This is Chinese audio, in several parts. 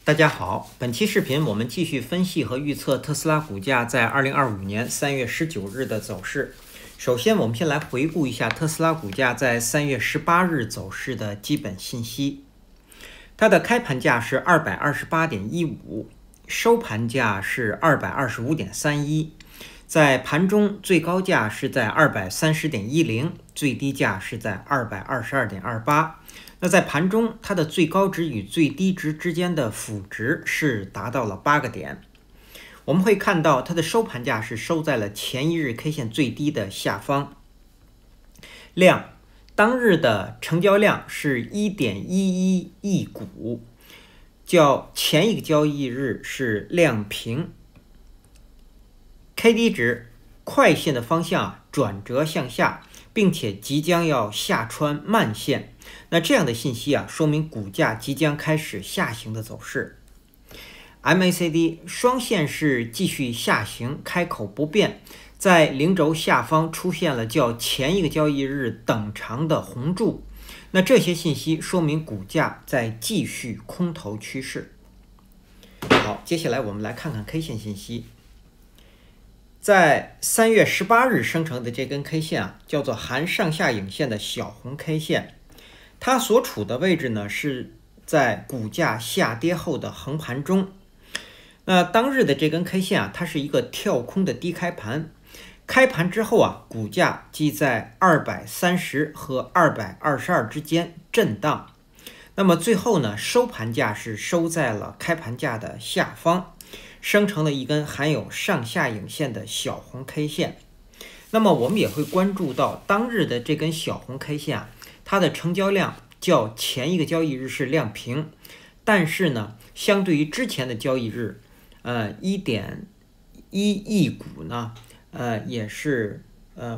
大家好，本期视频我们继续分析和预测特斯拉股价在2025年3月19日的走势。首先，我们先来回顾一下特斯拉股价在3月18日走势的基本信息。它的开盘价是228.15，收盘价是225.31，在盘中最高价是在230.10，最低价是在222.28。那在盘中，它的最高值与最低值之间的幅值是达到了8个点。我们会看到它的收盘价是收在了前一日 K 线最低的下方。量，当日的成交量是 1.11 亿股，较前一个交易日是量平。KD 值，快线的方向转折向下，并且即将要下穿慢线。那这样的信息说明股价即将开始下行的走势。MACD 双线是继续下行，开口不变，在零轴下方出现了较前一个交易日等长的红柱。那这些信息说明股价在继续空头趋势。好，接下来我们来看看 K 线信息。在3月18日生成的这根 K 线叫做含上下影线的小红 K 线。它所处的位置呢，是在股价下跌后的横盘中。那当日的这根 K 线它是一个跳空的低开盘，开盘之后股价即在230和222之间震荡。那么最后呢，收盘价是收在了开盘价的下方，生成了一根含有上下影线的小红 K 线。那么我们也会关注到当日的这根小红 K 线它的成交量较前一个交易日是量平，但是呢，相对于之前的交易日，1.1亿股呢，也是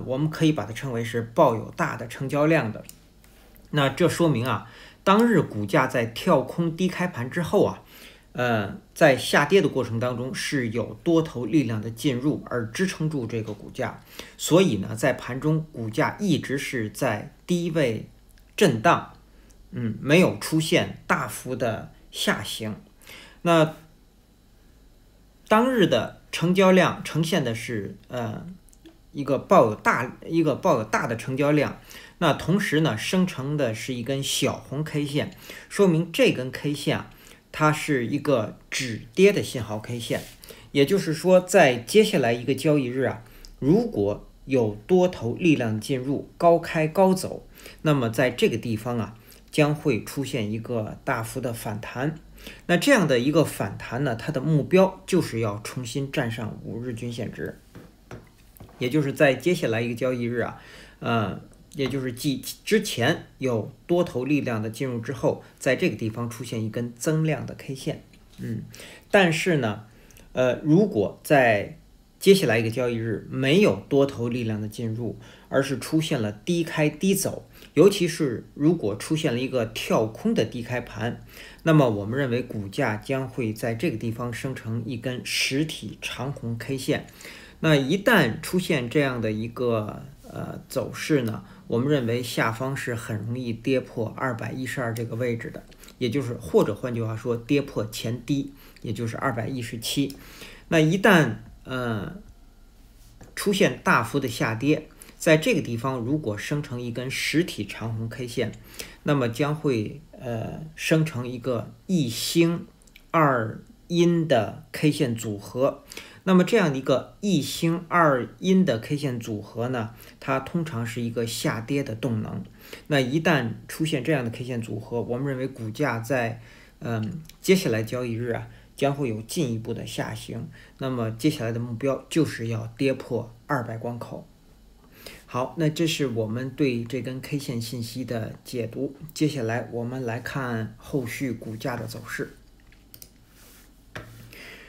我们可以把它称为是抱有大的成交量的。那这说明当日股价在跳空低开盘之后在下跌的过程当中是有多头力量的进入而支撑住这个股价，所以呢，在盘中股价一直是在低位震荡，没有出现大幅的下行。那当日的成交量呈现的是一个抱有大的成交量，那同时呢，生成的是一根小红 K 线，说明这根 K 线它是一个止跌的信号 K 线。也就是说，在接下来一个交易日如果有多头力量进入，高开高走，那么在这个地方将会出现一个大幅的反弹。那这样的一个反弹呢，它的目标就是要重新站上5日均线值，也就是在接下来一个交易日也就是继之前有多头力量的进入之后，在这个地方出现一根增量的 K 线。但是呢，如果在接下来一个交易日没有多头力量的进入，而是出现了低开低走，尤其是如果出现了一个跳空的低开盘，那么我们认为股价将会在这个地方生成一根实体长红 K 线。那一旦出现这样的一个走势呢，我们认为下方是很容易跌破212这个位置的，也就是或者换句话说，跌破前低，也就是217。那一旦出现大幅的下跌，在这个地方如果生成一根实体长红 K 线，那么将会生成一个一星二阴的 K 线组合。那么这样的一个一星二阴的 K 线组合呢，它通常是一个下跌的动能。那一旦出现这样的 K 线组合，我们认为股价在接下来交易日将会有进一步的下行。那么接下来的目标就是要跌破200关口。好，那这是我们对这根 K 线信息的解读。接下来我们来看后续股价的走势。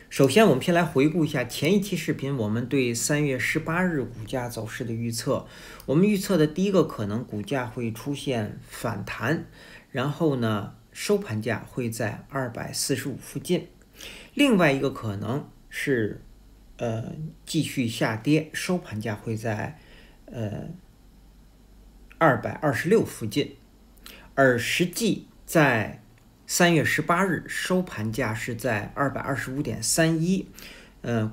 首先，我们先来回顾一下前一期视频我们对3月18日股价走势的预测。我们预测的第一个可能，股价会出现反弹，然后呢，收盘价会在245附近。另外一个可能是继续下跌，收盘价会在226附近。而实际在3月18日收盘价是在225.31，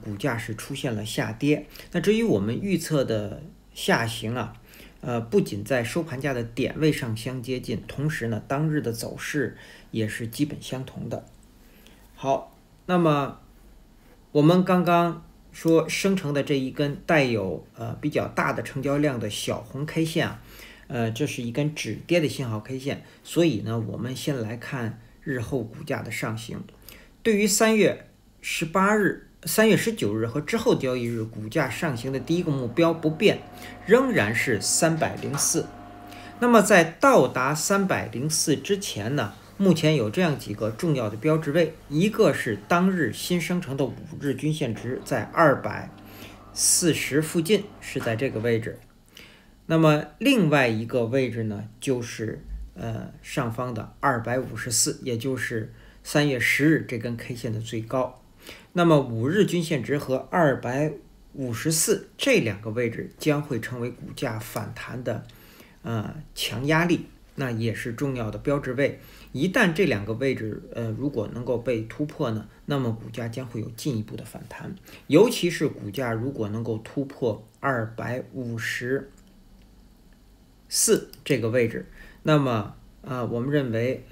股价是出现了下跌。那至于我们预测的下行啊，不仅在收盘价的点位上相接近，同时呢，当日的走势也是基本相同的。好，那么我们刚刚说生成的这一根带有比较大的成交量的小红 K 线啊，这是一根止跌的信号 K 线，所以呢，我们先来看日后股价的上行。对于3月18日、3月19日和之后交易日股价上行的第一个目标不变，仍然是304。那么在到达304之前呢，目前有这样几个重要的标志位，一个是当日新生成的5日均线值在240附近，是在这个位置。那么另外一个位置呢，就是上方的254，也就是3月10日这根 K 线的最高。那么5日均线值和254这两个位置将会成为股价反弹的强压力，那也是重要的标志位。一旦这两个位置如果能够被突破呢，那么股价将会有进一步的反弹。尤其是股价如果能够突破254这个位置，那么我们认为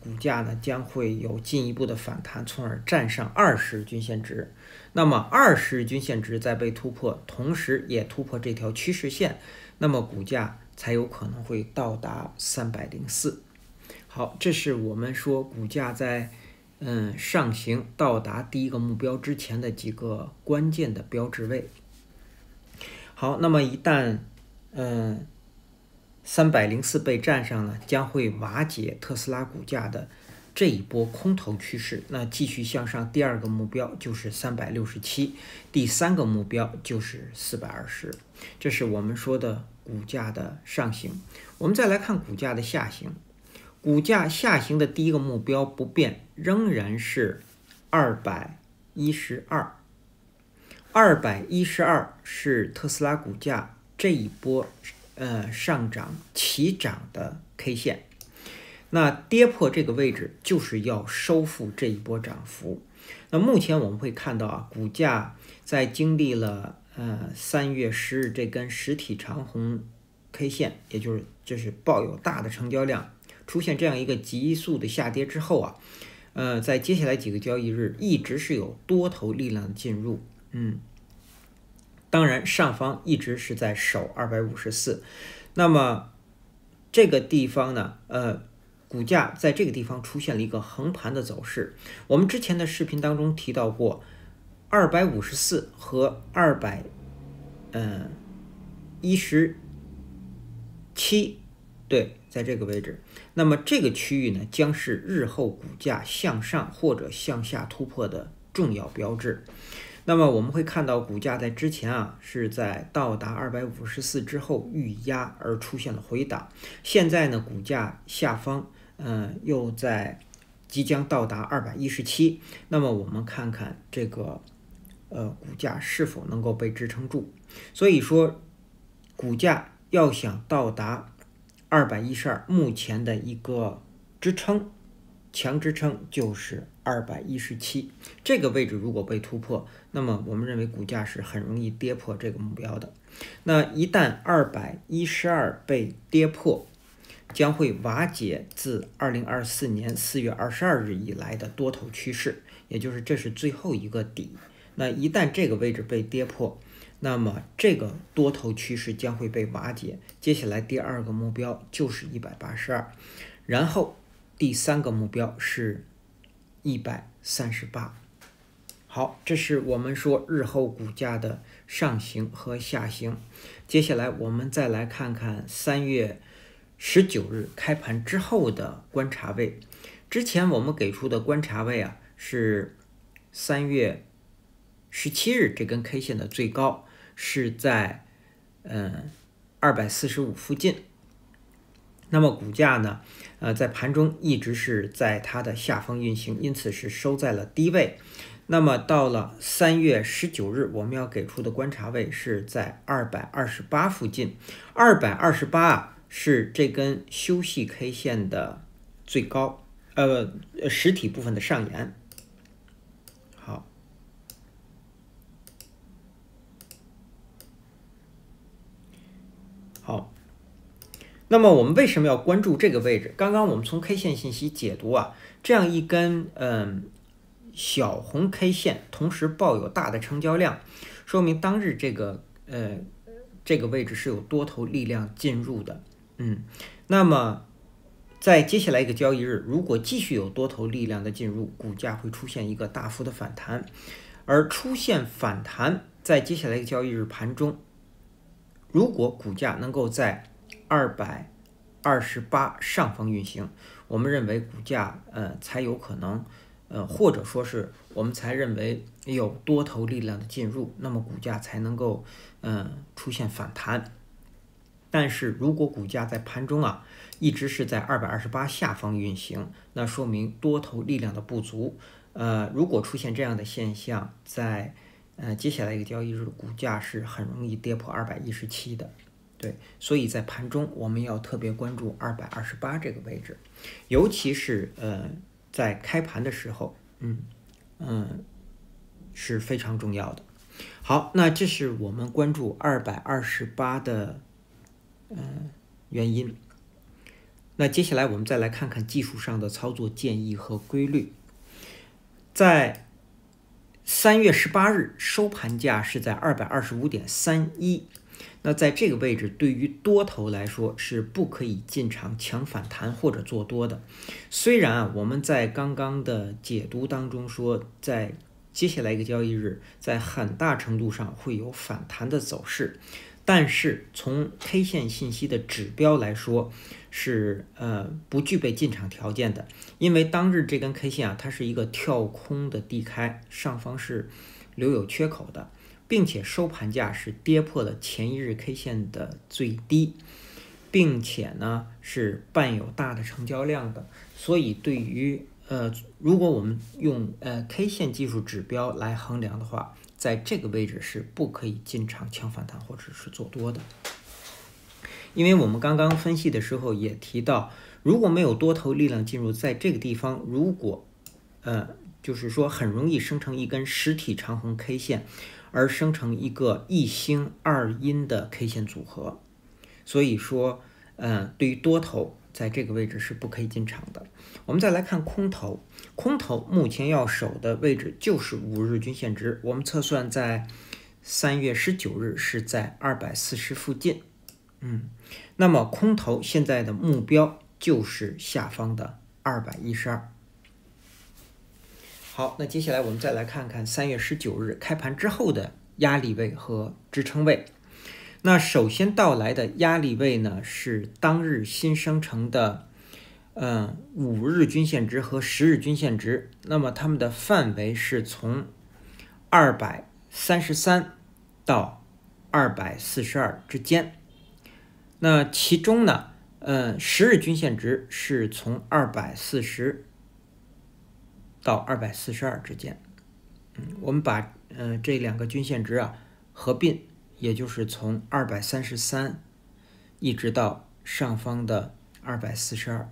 股价呢将会有进一步的反弹，从而站上20日均线值。那么20日均线值在被突破，同时也突破这条趋势线，那么股价才有可能会到达304。好，这是我们说股价在上行到达第一个目标之前的几个关键的标志位。好，那么一旦304被站上呢，将会瓦解特斯拉股价的这一波空头趋势，那继续向上，第二个目标就是367，第三个目标就是420，这是我们说的股价的上行。我们再来看股价的下行，股价下行的第一个目标不变，仍然是212。212是特斯拉股价这一波上涨起涨的 K 线。那跌破这个位置就是要收复这一波涨幅。那目前我们会看到啊，股价在经历了3月10日这根实体长红 K 线，也就是这是抱有大的成交量，出现这样一个急速的下跌之后啊，在接下来几个交易日一直是有多头力量的进入，当然上方一直是在守254。那么这个地方呢，股价在这个地方出现了一个横盘的走势。我们之前的视频当中提到过，254和217，对，在这个位置。那么这个区域呢，将是日后股价向上或者向下突破的重要标志。那么我们会看到股价在之前啊，是在到达254之后遇压而出现了回档。现在呢，股价下方又在即将到达217，那么我们看看这个股价是否能够被支撑住。所以说股价要想到达212，目前的一个支撑强支撑就是217，这个位置如果被突破，那么我们认为股价是很容易跌破这个目标的。那一旦212被跌破，将会瓦解自2024年4月22日以来的多头趋势，也就是这是最后一个底。那一旦这个位置被跌破，那么这个多头趋势将会被瓦解，接下来第二个目标就是182，然后第三个目标是138。好，这是我们说日后股价的上行和下行。接下来我们再来看看3月19日开盘之后的观察位。之前我们给出的观察位啊，是3月17日这根 K 线的最高是在245附近。那么股价呢，在盘中一直是在它的下方运行，因此是收在了低位。那么到了3月19日，我们要给出的观察位是在228附近。228是这根休息 K 线的最高实体部分的上沿。好，那么我们为什么要关注这个位置？刚刚我们从 K 线信息解读啊，这样一根小红 K 线同时抱有大的成交量，说明当日这个位置是有多头力量进入的。那么在接下来一个交易日，如果继续有多头力量的进入，股价会出现一个大幅的反弹，而出现反弹，在接下来一个交易日盘中，如果股价能够在228上方运行，我们认为股价才有可能或者说是我们才认为有多头力量的进入，那么股价才能够出现反弹。但是如果股价在盘中啊一直是在228下方运行，那说明多头力量的不足。如果出现这样的现象，在接下来一个交易日，股价是很容易跌破217的。对，所以在盘中我们要特别关注228这个位置，尤其是在开盘的时候，是非常重要的。好，那这是我们关注228的原因。那接下来我们再来看看技术上的操作建议和规律。在3月18日收盘价是在225.31，那在这个位置对于多头来说是不可以进场抢反弹或者做多的。虽然我们在刚刚的解读当中说，在接下来一个交易日在很大程度上会有反弹的走势，但是从 K 线信息的指标来说是不具备进场条件的。因为当日这根 K 线啊，它是一个跳空的低开，上方是留有缺口的，并且收盘价是跌破了前一日 K 线的最低，并且呢是伴有大的成交量的。所以对于如果我们用K 线技术指标来衡量的话，在这个位置是不可以进场抢反弹或者是做多的。因为我们刚刚分析的时候也提到，如果没有多头力量进入，在这个地方如果就是说很容易生成一根实体长红 K 线，而生成一个一星二阴的 K 线组合。所以说对于多头在这个位置是不可以进场的。我们再来看空头，空头目前要守的位置就是5日均线值，我们测算在3月19日是在240附近。那么空头现在的目标就是下方的212。好，那接下来我们再来看看3月19日开盘之后的压力位和支撑位。那首先到来的压力位呢，是当日新生成的5日均线值和10日均线值，那么它们的范围是从233到242之间。那其中呢10日均线值是从240到242之间。我们把这两个均线值啊合并，也就是从233一直到上方的242，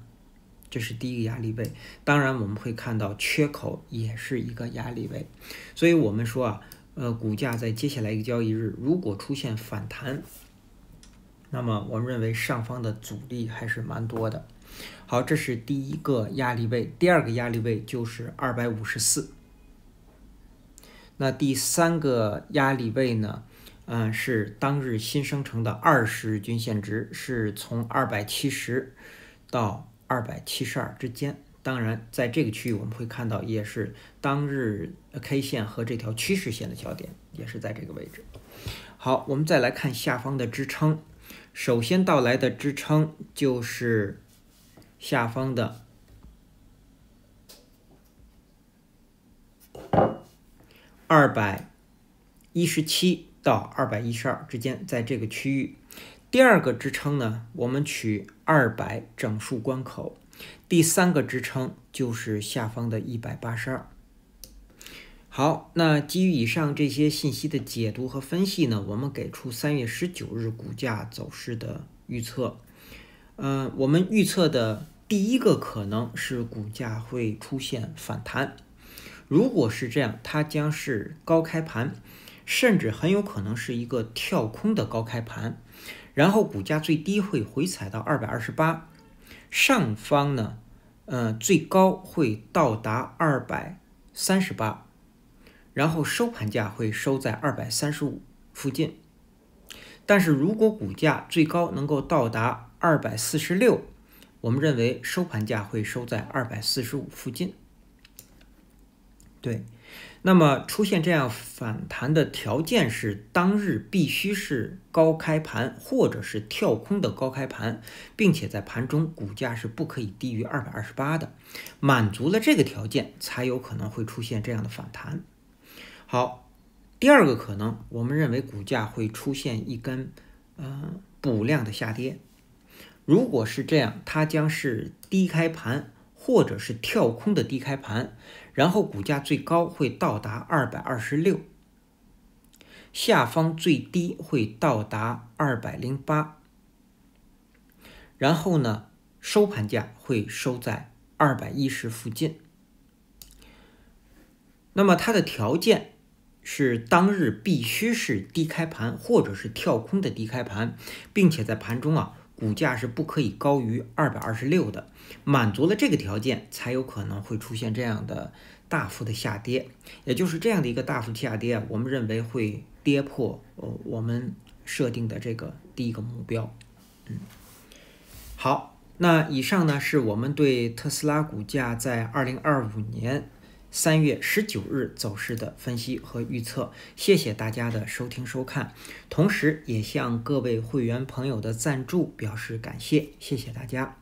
这是第一个压力位。当然我们会看到缺口也是一个压力位。所以我们说啊股价在接下来一个交易日如果出现反弹，那么我们认为上方的阻力还是蛮多的。好，这是第一个压力位。第二个压力位就是254。那第三个压力位呢是当日新生成的20日均线值，是从270到272之间。当然在这个区域我们会看到也是当日 K 线和这条趋势线的交点，也是在这个位置。好，我们再来看下方的支撑。首先到来的支撑就是下方的217到212之间，在这个区域。第二个支撑呢，我们取200整数关口。第三个支撑就是下方的182。好，那基于以上这些信息的解读和分析呢，我们给出3月19日股价走势的预测。我们预测的第一个可能是股价会出现反弹，如果是这样，它将是高开盘，甚至很有可能是一个跳空的高开盘，然后股价最低会回踩到228，上方呢，最高会到达238，然后收盘价会收在235附近。但是如果股价最高能够到达246，我们认为收盘价会收在245附近。对，那么出现这样反弹的条件是当日必须是高开盘或者是跳空的高开盘，并且在盘中股价是不可以低于228的，满足了这个条件才有可能会出现这样的反弹。好，第二个可能，我们认为股价会出现一根补量的下跌。如果是这样，它将是低开盘或者是跳空的低开盘，然后股价最高会到达226，下方最低会到达208，然后呢，收盘价会收在210附近。那么它的条件是当日必须是低开盘或者是跳空的低开盘，并且在盘中股价是不可以高于226的，满足了这个条件才有可能会出现这样的大幅的下跌。也就是这样的一个大幅下跌，我们认为会跌破我们设定的这个第一个目标。好，那以上呢是我们对特斯拉股价在2025年3月19日走势的分析和预测，谢谢大家的收听收看，同时也向各位会员朋友的赞助表示感谢，谢谢大家。